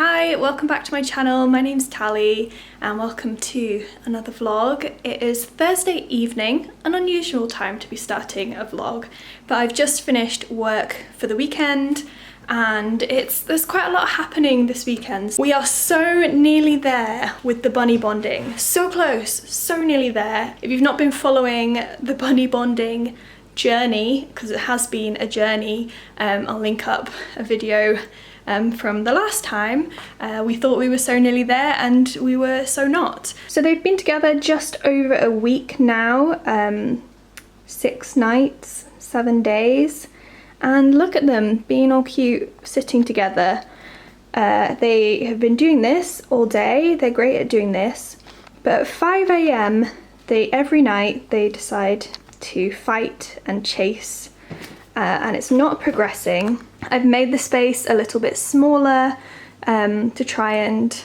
Hi, welcome back to my channel. My name's Tally and welcome to another vlog. It is Thursday evening, an unusual time to be starting a vlog, but I've just finished work for the weekend and there's quite a lot happening this weekend. We are so nearly there with the bunny bonding. So close, so nearly there. If you've not been following the bunny bonding journey, because it has been a journey, I'll link up a video from the last time. We thought we were so nearly there and we were so not. So they've been together just over a week now, 6 nights, 7 days, and look at them being all cute, sitting together. They have been doing this all day. They're great at doing this, but at 5 a.m. every night they decide to fight and chase, and it's not progressing. I've made the space a little bit smaller to try and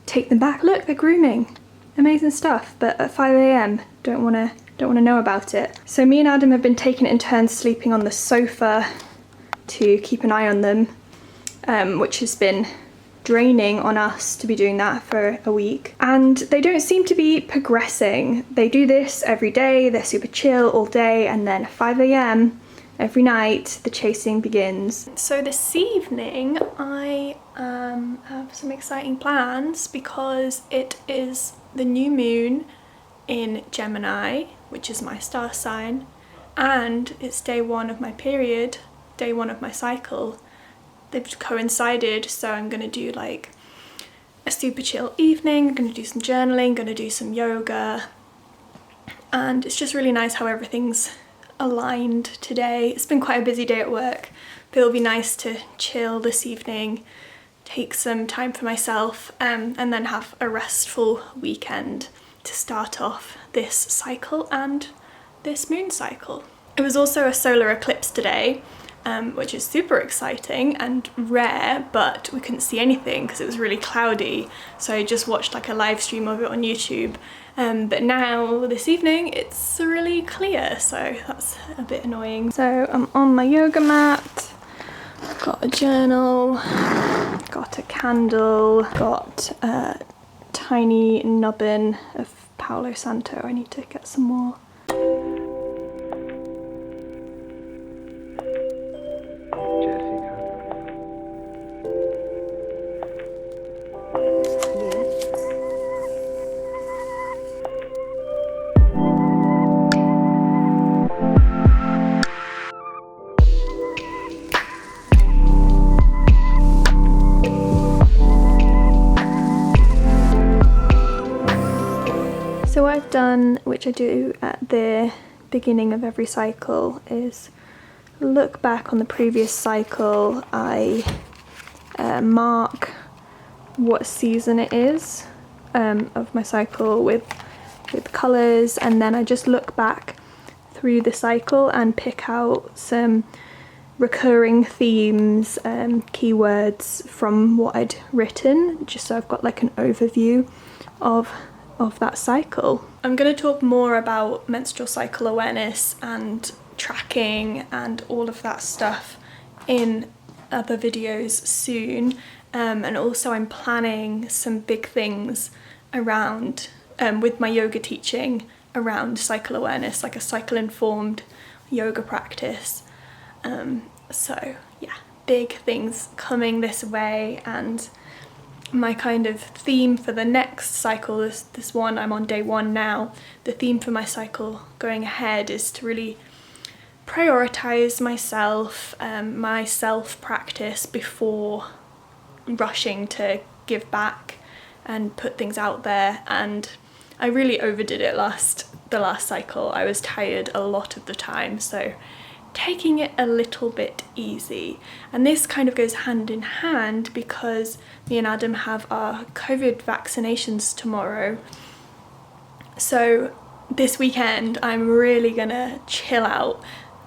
take them back. Look, they're grooming. Amazing stuff, but at 5 a.m. don't want to know about it. So me and Adam have been taking it in turns sleeping on the sofa to keep an eye on them, which has been draining on us to be doing that for a week. And they don't seem to be progressing. They do this every day, they're super chill all day, and then at 5 a.m. every night the chasing begins. So this evening I have some exciting plans because it is the new moon in Gemini, which is my star sign, and it's day 1 of my period, day 1 of my cycle. They've coincided, so I'm gonna do like a super chill evening. I'm gonna do some journaling, gonna do some yoga, and it's just really nice how everything's aligned today. It's been quite a busy day at work, but it'll be nice to chill this evening, take some time for myself, and then have a restful weekend to start off this cycle and this moon cycle. It was also a solar eclipse today, which is super exciting and rare, but we couldn't see anything because it was really cloudy, so I just watched like a live stream of it on YouTube. But now this evening it's really clear, so that's a bit annoying. So I'm on my yoga mat, got a journal, got a candle, got a tiny nubbin of Palo Santo. I need to get some more. So what I've done, which I do at the beginning of every cycle, is look back on the previous cycle. I mark what season it is of my cycle with colours, and then I just look back through the cycle and pick out some recurring themes, keywords from what I'd written, just so I've got like an overview of that cycle. I'm going to talk more about menstrual cycle awareness and tracking and all of that stuff in other videos soon, and also I'm planning some big things around with my yoga teaching around cycle awareness, like a cycle informed yoga practice. So yeah, big things coming this way, and my kind of theme for the next cycle, this one, I'm on day 1 now, the theme for my cycle going ahead is to really prioritize myself, my self-practice before rushing to give back and put things out there. And I really overdid it the last cycle. I was tired a lot of the time, so taking it a little bit easy. And this kind of goes hand in hand because me and Adam have our COVID vaccinations tomorrow. So this weekend I'm really gonna chill out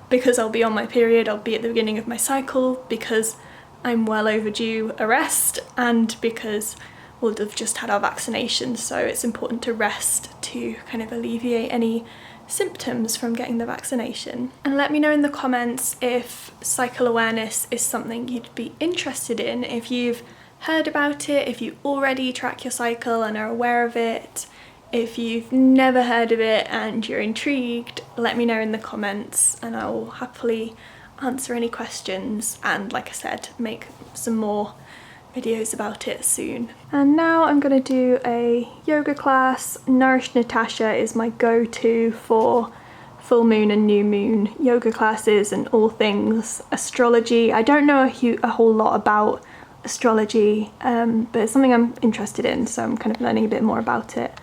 because I'll be on my period, I'll be at the beginning of my cycle, because I'm well overdue a rest, and because we'll have just had our vaccination, so it's important to rest to kind of alleviate any symptoms from getting the vaccination. And let me know in the comments if cycle awareness is something you'd be interested in, if you've heard about it, if you already track your cycle and are aware of it. If you've never heard of it and you're intrigued, let me know in the comments and I will happily answer any questions and, like I said, make some more videos about it soon. And now I'm going to do a yoga class. Nourish Natasha is my go-to for full moon and new moon yoga classes and all things astrology. I don't know a whole lot about astrology, but it's something I'm interested in, so I'm kind of learning a bit more about it.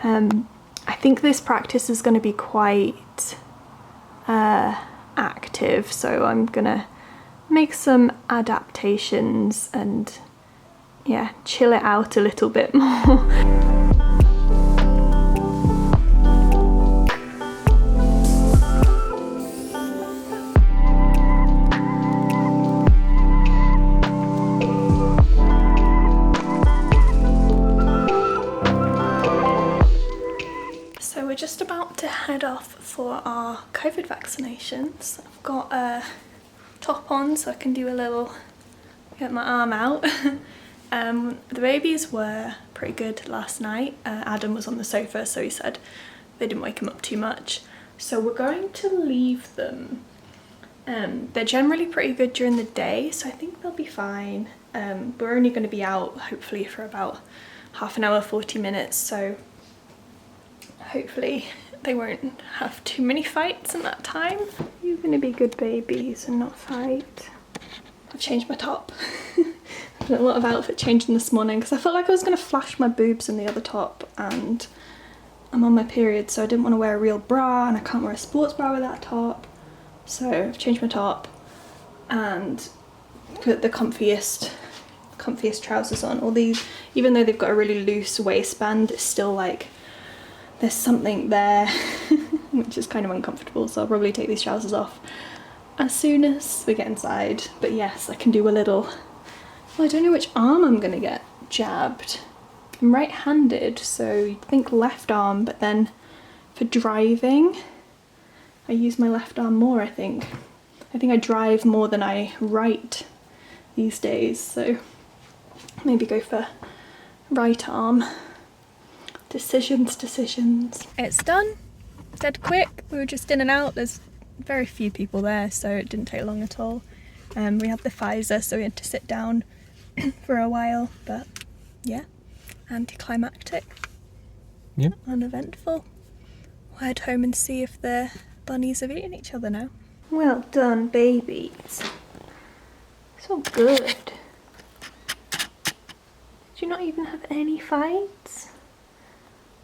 I think this practice is going to be quite active, so I'm gonna make some adaptations and yeah, chill it out a little bit more. So we're just about to head off for our COVID vaccinations. I've got a top on so I can do a little, get my arm out. The babies were pretty good last night. Adam was on the sofa, so he said they didn't wake him up too much. So we're going to leave them. They're generally pretty good during the day, so I think they'll be fine. We're only going to be out hopefully for about half an hour, 40 minutes, so hopefully they won't have too many fights in that time. You're going to be good babies and not fight. I've changed my top. I've done a lot of outfit changing this morning because I felt like I was going to flash my boobs in the other top, and I'm on my period, so I didn't want to wear a real bra and I can't wear a sports bra with that top. So I've changed my top and put the comfiest trousers on. All these, even though they've got a really loose waistband, it's still like there's something there which is kind of uncomfortable, so I'll probably take these trousers off as soon as we get inside. But yes, I can do a little, well, I don't know which arm I'm gonna get jabbed. I'm right-handed, so you'd think left arm, but then for driving I use my left arm more, I think. I drive more than I write these days, so maybe go for right arm. Decisions. It's done. Dead quick. We were just in and out. There's very few people there, so it didn't take long at all. We had the pfizer, so we had to sit down for a while, but yeah, anticlimactic. Yeah. Uneventful. We'll head home and see if the bunnies have eaten each other now. Well done, babies. So good. Did you not even have any fights?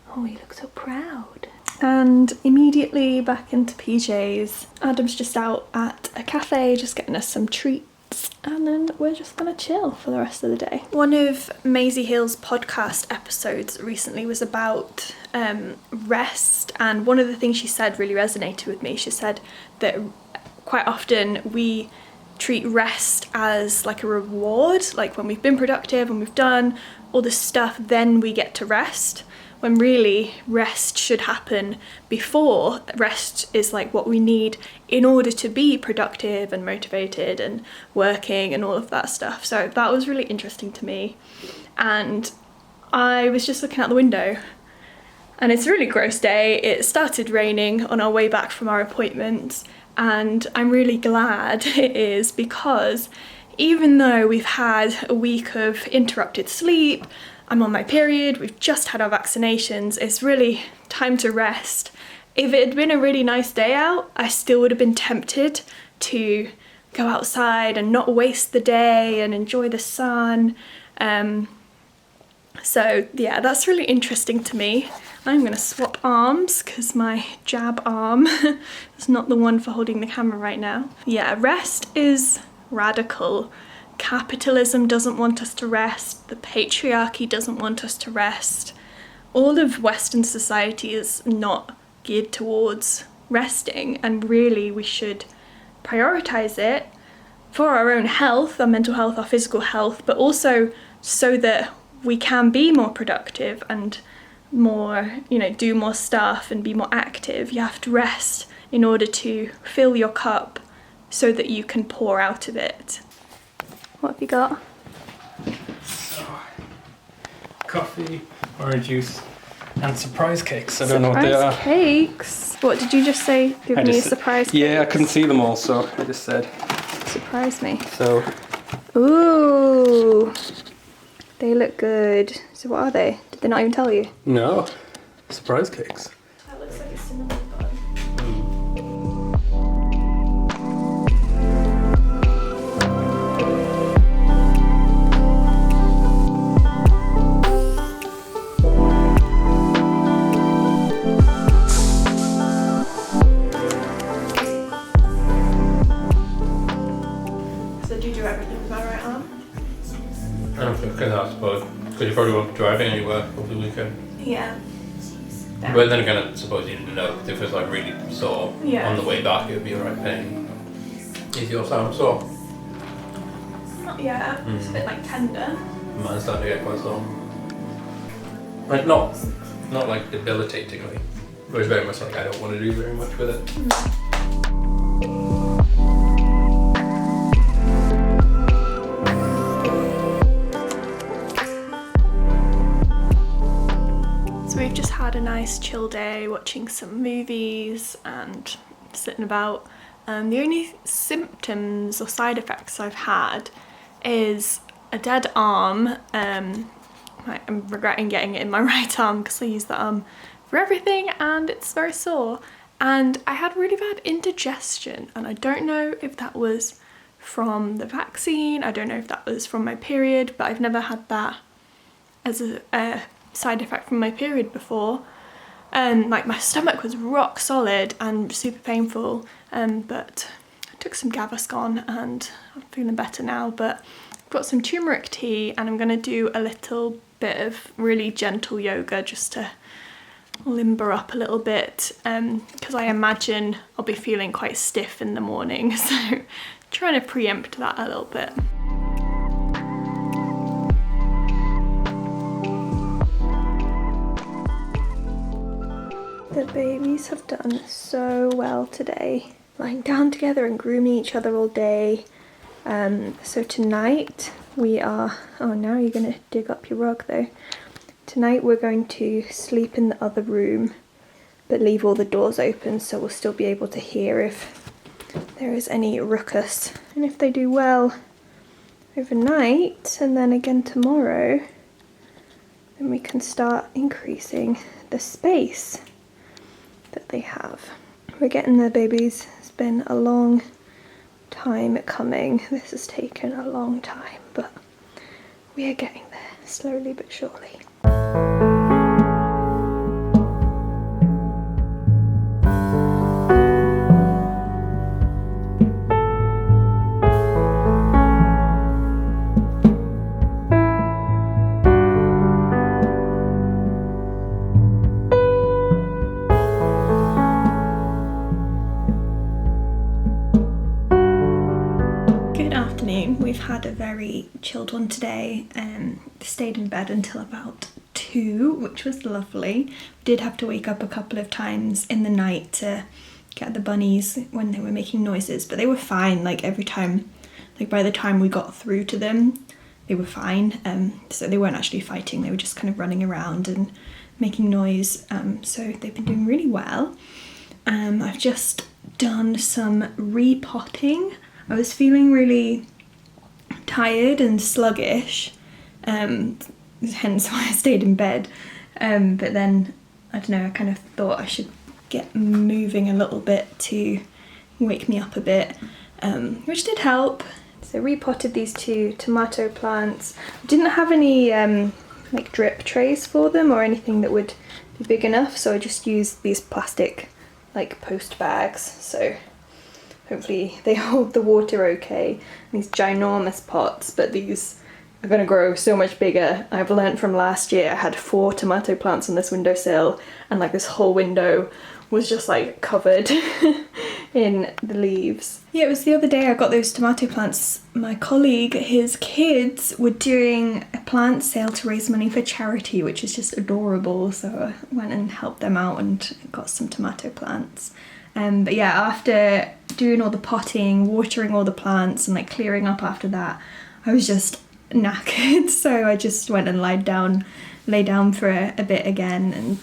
Oh, you look so proud. And immediately back into PJs. Adam's just out at a cafe, just getting us some treats, and then we're just gonna chill for the rest of the day. One of Maisie Hill's podcast episodes recently was about rest, and one of the things she said really resonated with me. She said that quite often we treat rest as like a reward, like when we've been productive and we've done all this stuff, then we get to rest. When really rest should happen before. Rest is like what we need in order to be productive and motivated and working and all of that stuff. So that was really interesting to me. And I was just looking out the window and it's a really gross day. It started raining on our way back from our appointment, and I'm really glad it is, because even though we've had a week of interrupted sleep, I'm on my period, we've just had our vaccinations, it's really time to rest. If it had been a really nice day out, I still would have been tempted to go outside and not waste the day and enjoy the sun. So yeah, that's really interesting to me. I'm gonna swap arms because my jab arm is not the one for holding the camera right now. Yeah, rest is radical. Capitalism doesn't want us to rest, the patriarchy doesn't want us to rest. All of Western society is not geared towards resting, and really we should prioritize it for our own health, our mental health, our physical health, but also so that we can be more productive and more, do more stuff and be more active. You have to rest in order to fill your cup so that you can pour out of it. What have you got? coffee, orange juice, and surprise cakes. I don't know what they are. Surprise cakes? What did you just say? Give me a surprise cake? Yeah, I couldn't see them all, so I just said. Surprise me. So. Ooh. They look good. So what are they? Did they not even tell you? No. Surprise cakes. That looks like a cinnamon bun. So do you do everything with my right arm? I don't think I suppose. Because you probably won't be driving anywhere over the weekend. Yeah. But then again, I suppose you didn't know if it's like really sore on the way back, it would be alright pain. Is yours arm sore? Not yet. It's a bit like tender. Mine's starting to get quite sore. Like not like debilitatingly. But it's very much like I don't want to do very much with it. We've just had a nice chill day watching some movies and sitting about. The only symptoms or side effects I've had is a dead arm. I'm regretting getting it in my right arm because I use that arm for everything and it's very sore. And I had really bad indigestion and I don't know if that was from the vaccine, I don't know if that was from my period, but I've never had that as a side effect from my period before. Like my stomach was rock solid and super painful, but I took some Gaviscon and I'm feeling better now. But I've got some turmeric tea and I'm gonna do a little bit of really gentle yoga just to limber up a little bit, because I imagine I'll be feeling quite stiff in the morning, so trying to preempt that a little bit. The babies have done so well today, lying down together and grooming each other all day. So tonight we are, oh now you're gonna dig up your rug though. Tonight we're going to sleep in the other room, but leave all the doors open so we'll still be able to hear if there is any ruckus. And if they do well overnight and then again tomorrow, then we can start increasing the space that they have. We're getting the babies. It's been a long time coming. This has taken a long time, but we are getting there slowly but surely. We've had a very chilled one today and stayed in bed until about 2, which was lovely. We did have to wake up a couple of times in the night to get the bunnies when they were making noises, but they were fine. Like every time, like by the time we got through to them, they were fine. So they weren't actually fighting, they were just kind of running around and making noise. So they've been doing really well. I've just done some repotting. I was feeling really tired and sluggish, hence why I stayed in bed, but then I don't know, I kind of thought I should get moving a little bit to wake me up a bit, which did help. So repotted these 2 tomato plants. I didn't have any like drip trays for them or anything that would be big enough, so I just used these plastic like post bags, so hopefully they hold the water okay. These ginormous pots, but these are going to grow so much bigger. I've learnt from last year, I had 4 tomato plants on this windowsill and like this whole window was just like covered in the leaves. Yeah, it was the other day I got those tomato plants. My colleague, his kids were doing a plant sale to raise money for charity, which is just adorable. So I went and helped them out and got some tomato plants. But yeah, after doing all the potting, watering all the plants and like clearing up after that, I was just knackered, so I just went and lay down for a bit again and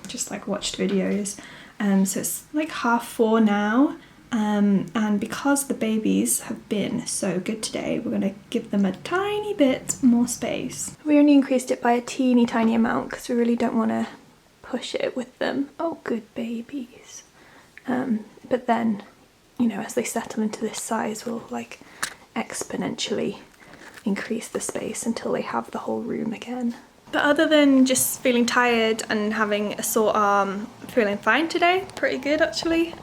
just like watched videos. So it's like 4:30 now, and because the babies have been so good today, we're gonna give them a tiny bit more space. We only increased it by a teeny tiny amount because we really don't want to push it with them. Oh, good babies. But then, you know, as they settle into this size, we'll like exponentially increase the space until they have the whole room again. But other than just feeling tired and having a sore arm, feeling fine today, pretty good actually.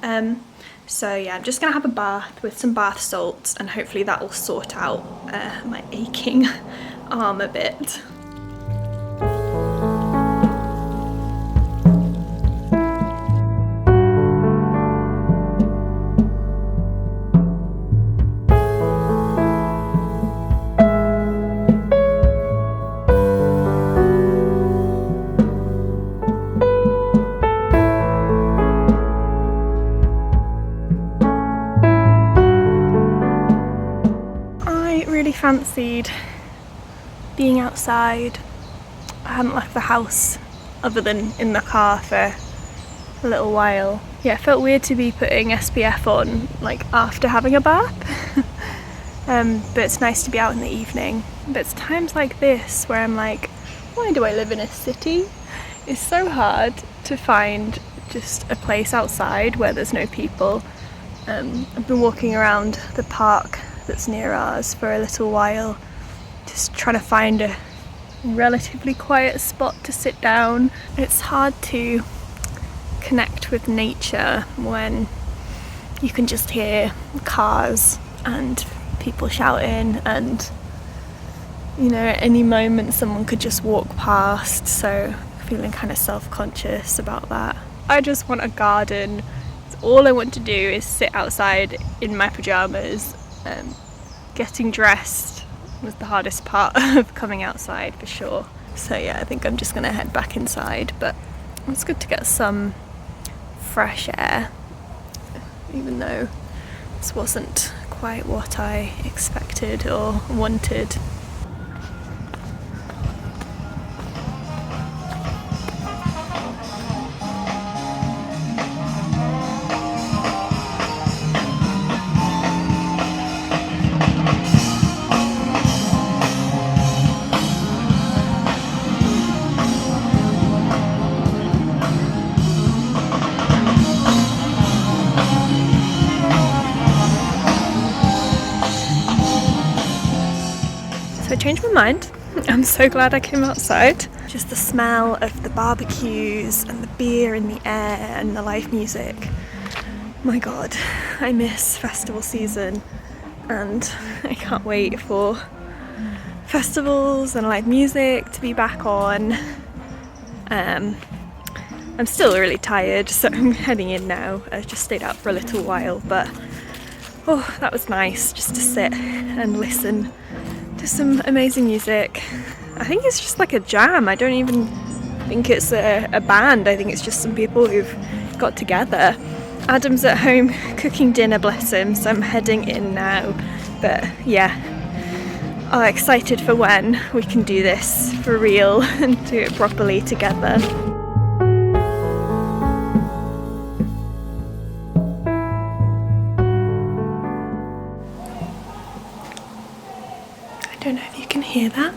So yeah, I'm just gonna have a bath with some bath salts and hopefully that will sort out my aching arm a bit. Fancied being outside. I hadn't left the house other than in the car for a little while. Yeah, it felt weird to be putting SPF on like after having a bath. But it's nice to be out in the evening. But it's times like this where I'm like, why do I live in a city? It's so hard to find just a place outside where there's no people. I've been walking around the park that's near ours for a little while, just trying to find a relatively quiet spot to sit down. It's hard to connect with nature when you can just hear cars and people shouting, and you know, at any moment someone could just walk past, so feeling kind of self-conscious about that. I just want a garden. All I want to do is sit outside in my pajamas. Getting dressed was the hardest part of coming outside for sure. So yeah, I think I'm just gonna head back inside, but it's good to get some fresh air, even though this wasn't quite what I expected or wanted. I changed my mind. I'm so glad I came outside. Just the smell of the barbecues and the beer in the air and the live music. My god, I miss festival season and I can't wait for festivals and live music to be back on. I'm still really tired, so I'm heading in now. I just stayed out for a little while, but oh, that was nice just to sit and listen to some amazing music. I think it's just like a jam. I don't even think it's a band. I think it's just some people who've got together. Adam's at home cooking dinner, bless him, so I'm heading in now. But yeah, I'm excited for when we can do this for real and do it properly together. I don't know if you can hear that.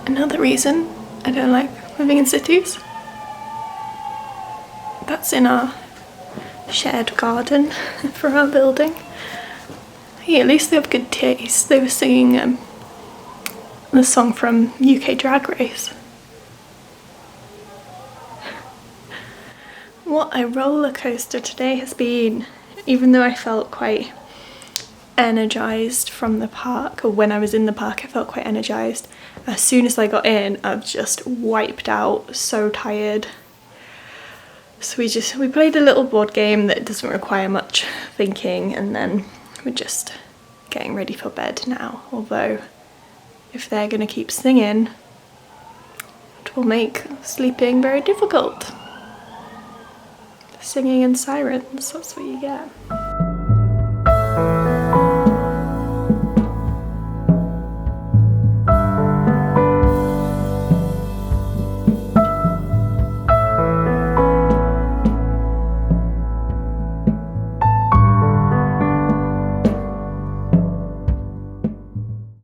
Another reason I don't like living in cities. That's in our shared garden for our building. Hey, at least they have good taste. They were singing the song from UK Drag Race. What a roller coaster today has been. Even though I felt quite energized from the park, or when I was in the park I felt quite energized. As soon as I got in, I was just wiped out, so tired. So we played a little board game that doesn't require much thinking, and then we're just getting ready for bed now. Although, if they're gonna keep singing, it will make sleeping very difficult. Singing and sirens, that's what you get.